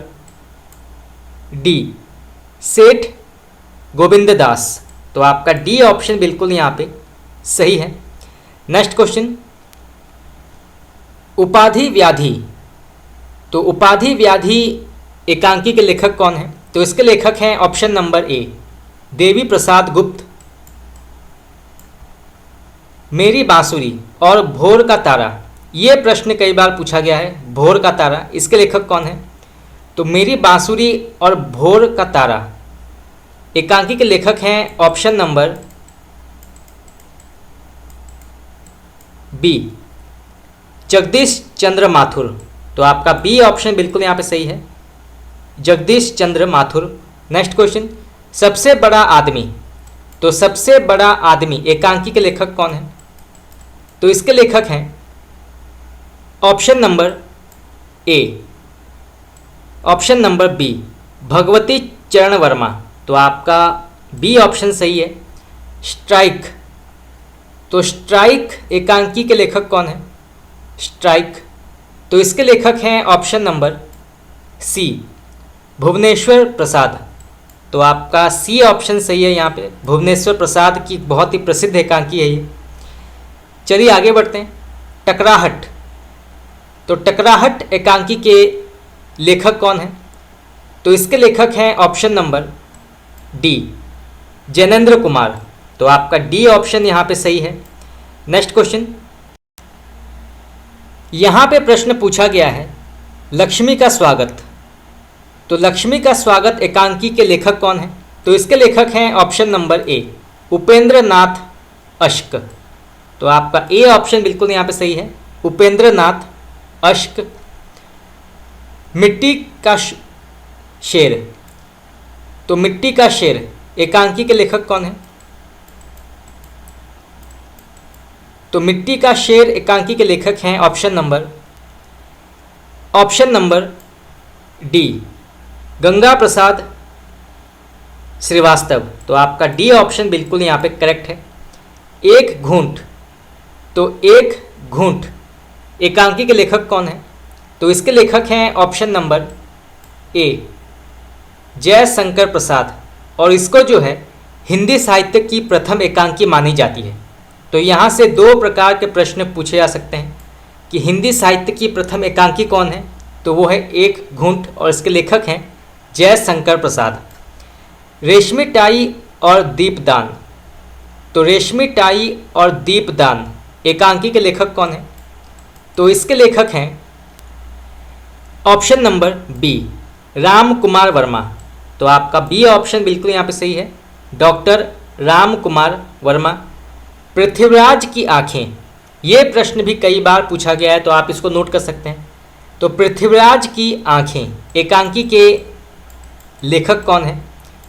डी, सेठ गोविंद दास। तो आपका डी ऑप्शन बिल्कुल यहाँ पे सही है। नेक्स्ट क्वेश्चन, उपाधि व्याधि। तो उपाधि व्याधि एकांकी के लेखक कौन है? तो इसके लेखक हैं ऑप्शन नंबर ए, देवी प्रसाद गुप्त। मेरी बांसुरी और भोर का तारा, ये प्रश्न कई बार पूछा गया है। भोर का तारा इसके लेखक कौन है? तो मेरी बांसुरी और भोर का तारा एकांकी के लेखक हैं ऑप्शन नंबर बी, जगदीश चंद्र माथुर। तो आपका बी ऑप्शन बिल्कुल यहाँ पे सही है, जगदीश चंद्र माथुर। नेक्स्ट क्वेश्चन, सबसे बड़ा आदमी। तो सबसे बड़ा आदमी एकांकी के लेखक कौन है? तो इसके लेखक हैं option number A, option number B, Bhagwati Charan Verma. तो आपका बी ऑप्शन सही है। स्ट्राइक, तो स्ट्राइक एकांकी के लेखक कौन है? स्ट्राइक, तो इसके लेखक हैं ऑप्शन नंबर सी, भुवनेश्वर प्रसाद। तो आपका सी ऑप्शन सही है यहाँ पे। भुवनेश्वर प्रसाद की बहुत ही प्रसिद्ध एकांकी है ये। चलिए आगे बढ़ते हैं। टकराहट, तो टकराहट एकांकी के लेखक कौन है? तो इसके लेखक हैं option number D, Jainendra Kumar. तो आपका डी ऑप्शन यहाँ पे सही है। नेक्स्ट क्वेश्चन, यहाँ पे प्रश्न पूछा गया है लक्ष्मी का स्वागत। तो लक्ष्मी का स्वागत एकांकी के लेखक कौन है? तो इसके लेखक हैं ऑप्शन नंबर ए, उपेंद्र नाथ अश्क। तो आपका ए ऑप्शन बिल्कुल यहाँ पे सही है, उपेंद्र नाथ अश्क। मिट्टी का शेर, तो मिट्टी का शेर एकांकी के लेखक कौन है? तो मिट्टी का शेर एकांकी के लेखक हैं option number D, Ganga Prasad Srivastava. तो आपका डी ऑप्शन बिल्कुल यहाँ पे करेक्ट है। एक घूंट, तो एक घूंट एकांकी के लेखक कौन है? तो इसके लेखक हैं ऑप्शन नंबर ए, जयशंकर प्रसाद। और इसको जो है हिंदी साहित्य की प्रथम एकांकी मानी जाती है। तो यहाँ से दो प्रकार के प्रश्न पूछे जा सकते हैं कि हिंदी साहित्य की प्रथम एकांकी कौन है? तो वो है एक घूंट और इसके लेखक हैं जयशंकर प्रसाद। रेशमी टाई और दीपदान, तो रेशमी टाई और दीपदान एकांकी के लेखक कौन है? तो इसके लेखक हैं option number B, Ram Kumar Verma. तो आपका बी ऑप्शन बिल्कुल यहाँ पे सही है, डॉक्टर राम कुमार वर्मा। पृथ्वीराज की आँखें, ये प्रश्न भी कई बार पूछा गया है, तो आप इसको नोट कर सकते हैं। तो पृथ्वीराज की आँखें एकांकी के लेखक कौन है?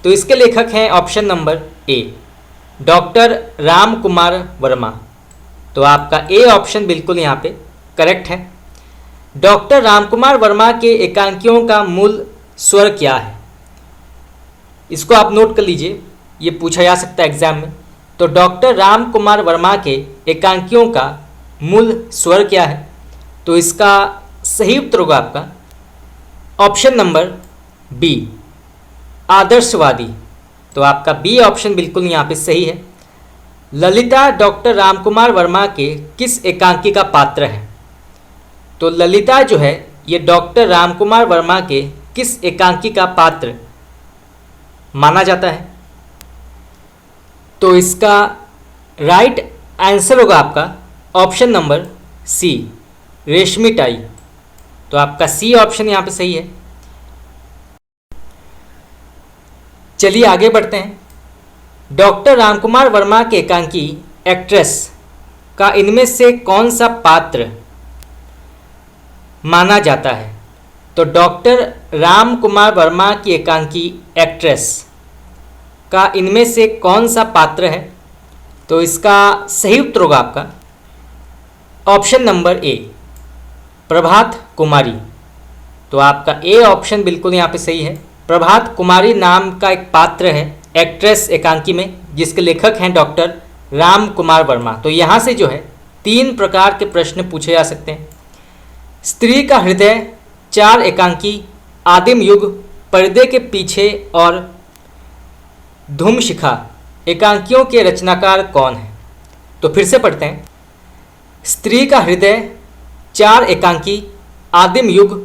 तो इसके लेखक हैं ऑप्शन नंबर ए, डॉक्टर राम कुमार वर्मा। तो आपका ए ऑप्शन बिल्कुल यहाँ पे करेक्ट है। डॉक्टर रामकुमार वर्मा के एकांकियों का मूल स्वर क्या है? इसको आप नोट कर लीजिए, ये पूछा जा सकता है एग्जाम में। तो डॉक्टर रामकुमार वर्मा के एकांकियों का मूल स्वर क्या है? तो इसका सही उत्तर होगा आपका ऑप्शन नंबर बी, आदर्शवादी। तो आपका बी ऑप्शन बिल्कुल यहाँ पे सही है। ललिता डॉक्टर रामकुमार वर्मा के किस एकांकी का पात्र है? तो ललिता जो है ये डॉक्टर रामकुमार वर्मा के किस एकांकी का पात्र माना जाता है? तो इसका राइट आंसर होगा आपका ऑप्शन नंबर सी, रेशमी टाई। तो आपका सी ऑप्शन यहाँ पे सही है। चलिए आगे बढ़ते हैं। डॉक्टर रामकुमार वर्मा के एकांकी एक्ट्रेस का इनमें से कौन सा पात्र माना जाता है? तो डॉक्टर रामकुमार वर्मा की एकांकी एक्ट्रेस का इनमें से कौन सा पात्र है? तो इसका सही उत्तर होगा आपका ऑप्शन नंबर ए, प्रभात कुमारी। तो आपका ए ऑप्शन बिल्कुल यहाँ पे सही है। प्रभात कुमारी नाम का एक पात्र है एक्ट्रेस एकांकी में, जिसके लेखक हैं डॉक्टर रामकुमार वर्मा। तो यहाँ से जो है 3 प्रकार के प्रश्न पूछे जा सकते हैं। स्त्री का हृदय, 4 एकांकी, आदिम युग, पर्दे के पीछे और धूम शिखा एकांकियों के रचनाकार कौन है? तो फिर से पढ़ते हैं। स्त्री का हृदय, 4 एकांकी, आदिम युग,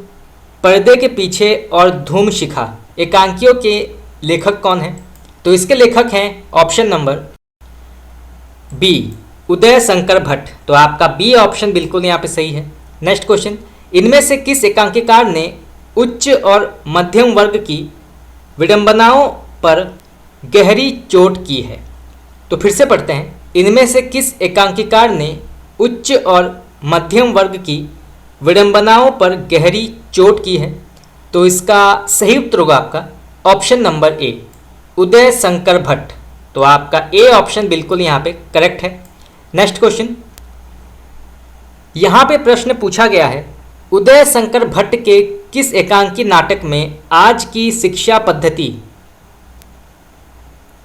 पर्दे के पीछे और धूम शिखा एकांकियों के लेखक कौन हैं? तो इसके लेखक हैं option number B, Uday Shankar Bhatt. तो आपका बी ऑप्शन बिल्कुल यहाँ पे सही है। नेक्स्ट क्वेश्चन, इनमें से किस एकांकीकार ने उच्च और मध्यम वर्ग की विडंबनाओं पर गहरी चोट की है? तो फिर से पढ़ते हैं। इनमें से किस एकांकीकार ने उच्च और मध्यम वर्ग की विडंबनाओं पर गहरी चोट की है? तो इसका सही उत्तर होगा आपका ऑप्शन नंबर ए, उदय शंकर भट्ट। तो आपका ए ऑप्शन बिल्कुल यहाँ पे करेक्ट है। नेक्स्ट क्वेश्चन, यहाँ पे प्रश्न पूछा गया है, उदय शंकर भट्ट के किस एकांकी नाटक में आज की शिक्षा पद्धति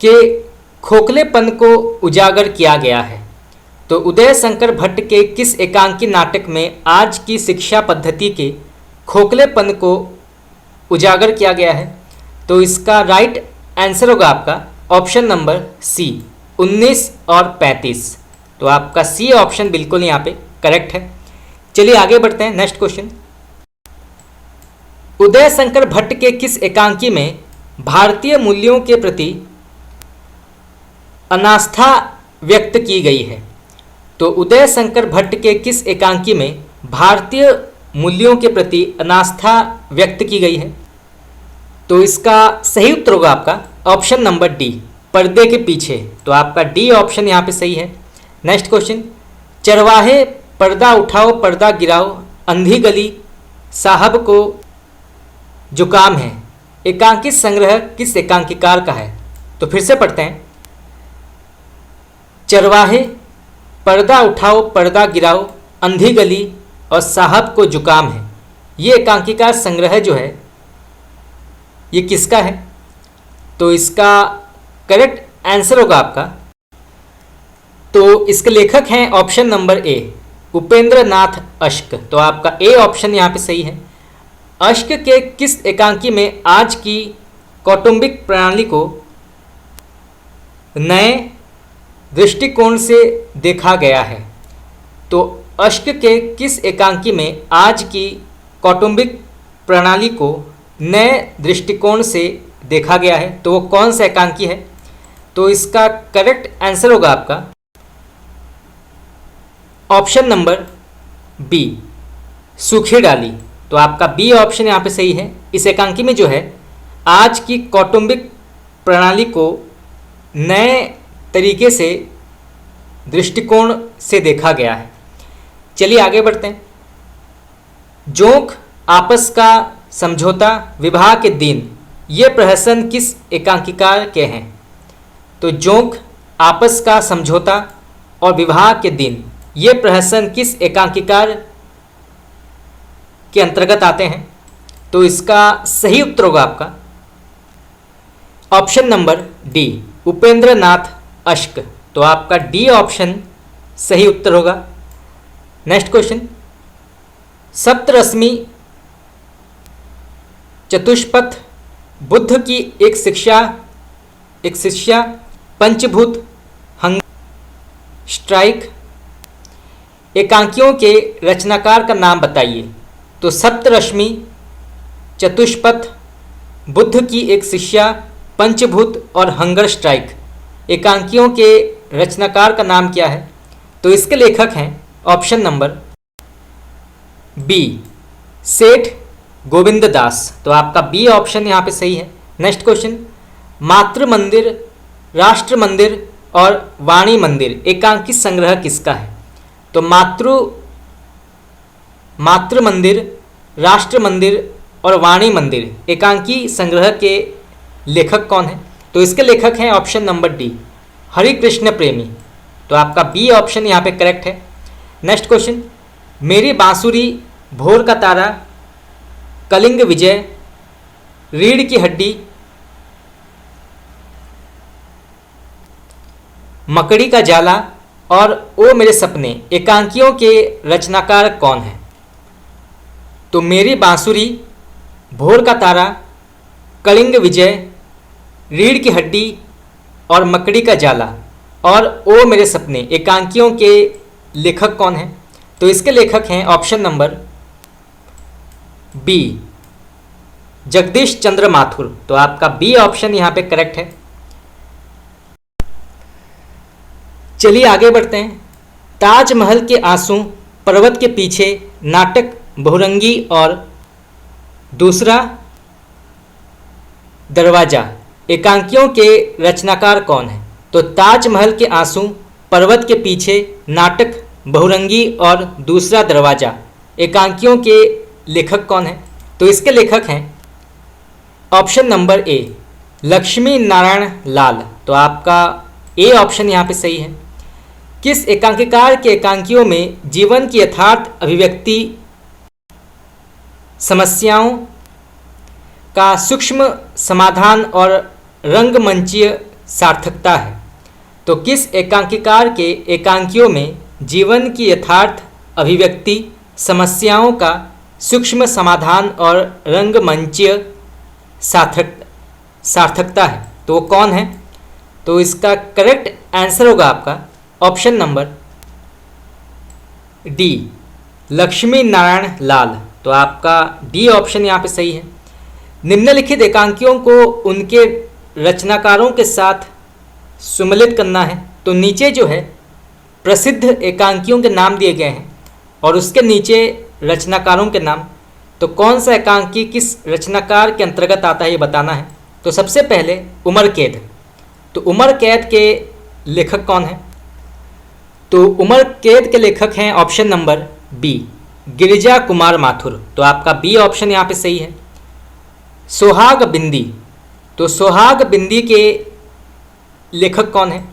के खोखलेपन को उजागर किया गया है? तो उदय शंकर भट्ट के किस एकांकी नाटक में आज की शिक्षा पद्धति के खोखलेपन को उजागर किया गया है? तो इसका राइट आंसर होगा आपका ऑप्शन नंबर सी, 19 और 35। तो आपका सी ऑप्शन बिल्कुल यहाँ पे करेक्ट है। चलिए आगे बढ़ते हैं। नेक्स्ट क्वेश्चन, उदय शंकर भट्ट के किस एकांकी में भारतीय मूल्यों के प्रति अनास्था व्यक्त की गई है? तो उदय शंकर भट्ट के किस एकांकी में भारतीय मूल्यों के प्रति अनास्था व्यक्त की गई है? तो इसका सही उत्तर होगा आपका ऑप्शन नंबर डी, पर्दे के पीछे। तो आपका डी ऑप्शन यहाँ पे सही है। नेक्स्ट क्वेश्चन, चरवाहे पर्दा उठाओ पर्दा गिराओ, अंधी गली, साहब को जुकाम है एकांकित संग्रह किस एकांकीकार का है? तो फिर से पढ़ते हैं। चरवाहे, पर्दा उठाओ पर्दा गिराओ, अंधी गली और साहब को जुकाम है, ये एकांकीकार संग्रह जो है ये किसका है? तो इसका करेक्ट आंसर होगा आपका, तो इसके लेखक हैं ऑप्शन नंबर ए, उपेंद्र नाथ अश्क। तो आपका ए ऑप्शन यहाँ पे सही है। अश्क के किस एकांकी में आज की कौटुंबिक प्रणाली को नए दृष्टिकोण से देखा गया है? तो अश्क के किस एकांकी में आज की कौटुंबिक प्रणाली को नए दृष्टिकोण से देखा गया है? तो वो कौन सा एकांकी है? तो इसका करेक्ट आंसर होगा आपका ऑप्शन नंबर बी, सूखी डाली। तो आपका बी ऑप्शन यहाँ पे सही है। इस एकांकी में जो है आज की कौटुंबिक प्रणाली को नए तरीके से दृष्टिकोण से देखा गया है। चलिए आगे बढ़ते हैं। जोंक, आपस का समझौता, विवाह के दिन, ये प्रहसन किस एकांकीकार के हैं? तो जोंक, आपस का समझौता और विवाह के दिन, ये प्रहसन किस एकांकीकार के अंतर्गत आते हैं। तो इसका सही उत्तर होगा आपका option number D, Upendra Nath अश्क। तो आपका डी ऑप्शन सही उत्तर होगा। नेक्स्ट क्वेश्चन, सप्तरश्मि चतुष्पथ बुद्ध की एक शिष्या पंचभूत हंग स्ट्राइक एकांकियों के रचनाकार का नाम बताइए। तो सप्तरश्मि चतुष्पथ बुद्ध की एक शिष्या पंचभूत और हंगर स्ट्राइक एकांकियों के रचनाकार का नाम क्या है? तो इसके लेखक हैं ऑप्शन नंबर बी, सेठ गोविंद दास। तो आपका बी ऑप्शन यहाँ पे सही है। नेक्स्ट क्वेश्चन, मातृ मंदिर, राष्ट्र मंदिर और वाणी मंदिर एकांकी संग्रह किसका है? तो मातृ मंदिर, राष्ट्र मंदिर और वाणी मंदिर एकांकी संग्रह के लेखक कौन है? तो इसके लेखक हैं ऑप्शन नंबर डी, हरिकृष्ण प्रेमी। तो आपका बी ऑप्शन यहाँ पे करेक्ट है। नेक्स्ट क्वेश्चन, मेरी बांसुरी, भोर का तारा, कलिंग विजय, रीढ़ की हड्डी, मकड़ी का जाला और ओ मेरे सपने एकांकियों के रचनाकार कौन है? तो मेरी बांसुरी, भोर का तारा, कलिंग विजय, रीढ़ की हड्डी और मकड़ी का जाला और ओ मेरे सपने एकांकियों के लेखक कौन हैं? तो इसके लेखक हैं ऑप्शन नंबर बी, जगदीश चंद्र माथुर। तो आपका बी ऑप्शन यहाँ पे करेक्ट है। चलिए आगे बढ़ते हैं। ताजमहल के आंसू, पर्वत के पीछे नाटक बहुरंगी और दूसरा दरवाजा एकांकियों के रचनाकार कौन है? तो ताजमहल के आंसू, पर्वत के पीछे नाटक बहुरंगी और दूसरा दरवाजा एकांकियों के लेखक कौन है? तो इसके लेखक हैं option number A, Lakshmi Narayan Lal. तो आपका ए ऑप्शन यहाँ पे सही है। किस एकांकीकार के एकांकियों में जीवन की यथार्थ अभिव्यक्ति, समस्याओं का सूक्ष्म समाधान और रंगमंचीय सार्थकता है? तो किस एकांकीकार के एकांकियों में जीवन की यथार्थ अभिव्यक्ति, समस्याओं का सूक्ष्म समाधान और रंगमंचीय सार्थकता है? तो वो कौन है? तो इसका करेक्ट आंसर होगा आपका option number D, Lakshmi Narayan Lal. तो आपका डी ऑप्शन यहाँ पे सही है। निम्नलिखित एकांकियों को उनके रचनाकारों के साथ सुमेलित करना है। तो नीचे जो है प्रसिद्ध एकांकियों के नाम दिए गए हैं और उसके नीचे रचनाकारों के नाम। तो कौन सा एकांकी किस रचनाकार के अंतर्गत आता है ये बताना है। तो सबसे पहले उमर कैद। तो उमर कैद के लेखक कौन है? तो उमर कैद के लेखक हैं option number B, Girija Kumar Mathur. तो आपका बी ऑप्शन यहाँ पे सही है। सोहाग बिंदी। तो सोहाग बिंदी के लेखक कौन है?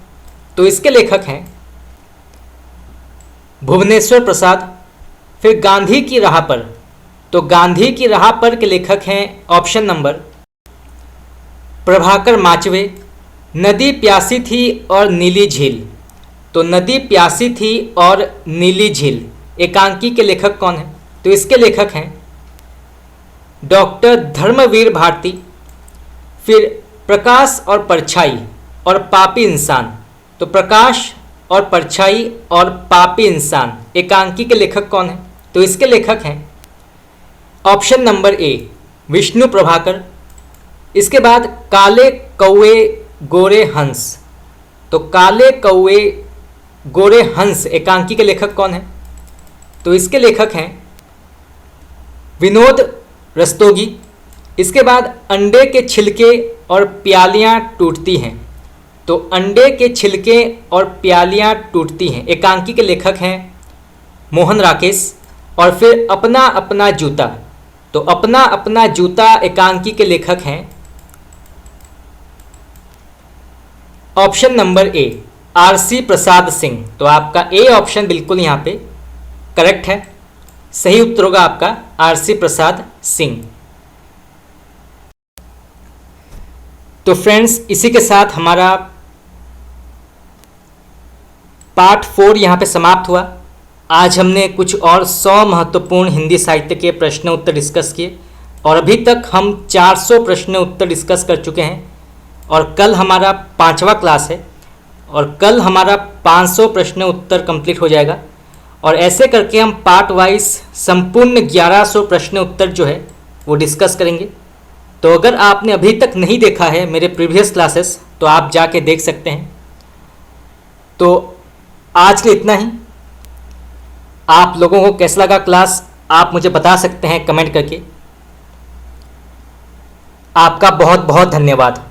तो इसके लेखक हैं भुवनेश्वर प्रसाद। फिर गांधी की राह पर। तो गांधी की राह पर के लेखक हैं ऑप्शन नंबर प्रभाकर माचवे। नदी प्यासी थी और नीली झील। तो नदी प्यासी थी और नीली झील एकांकी के लेखक कौन है? तो इसके लेखक हैं डॉक्टर धर्मवीर भारती। फिर प्रकाश और परछाई और पापी इंसान। तो प्रकाश और परछाई और पापी इंसान एकांकी के लेखक कौन है? तो इसके लेखक हैं ऑप्शन नंबर ए, विष्णु प्रभाकर। इसके बाद काले कौवे गोरे हंस। तो काले कौवे गोरे हंस एकांकी के लेखक कौन है? तो इसके लेखक हैं विनोद रस्तोगी। इसके बाद अंडे के छिलके और प्यालियाँ टूटती हैं। तो अंडे के छिलके और प्यालियाँ टूटती हैं एकांकी के लेखक हैं मोहन राकेश। और फिर अपना अपना जूता। तो अपना अपना जूता एकांकी के लेखक हैं ऑप्शन नंबर ए, आरसी प्रसाद सिंह। तो आपका ए ऑप्शन बिल्कुल यहाँ पे करेक्ट है। सही उत्तर होगा आपका आरसी प्रसाद सिंह। तो फ्रेंड्स, इसी के साथ हमारा पार्ट 4 यहाँ पे समाप्त हुआ। आज हमने कुछ और 100 महत्वपूर्ण हिंदी साहित्य के प्रश्न उत्तर डिस्कस किए और अभी तक हम 400 प्रश्न उत्तर डिस्कस कर चुके हैं और कल हमारा 5वां क्लास है और कल हमारा 500 प्रश्न उत्तर कंप्लीट हो जाएगा और ऐसे करके हम पार्ट वाइज संपूर्ण 1100 प्रश्न उत्तर जो है वो डिस्कस करेंगे। तो अगर आपने अभी तक नहीं देखा है मेरे प्रीवियस क्लासेस तो आप जाके देख सकते हैं। तो आज के लिए इतना ही। आप लोगों को कैसा लगा क्लास आप मुझे बता सकते हैं कमेंट करके। आपका बहुत बहुत धन्यवाद।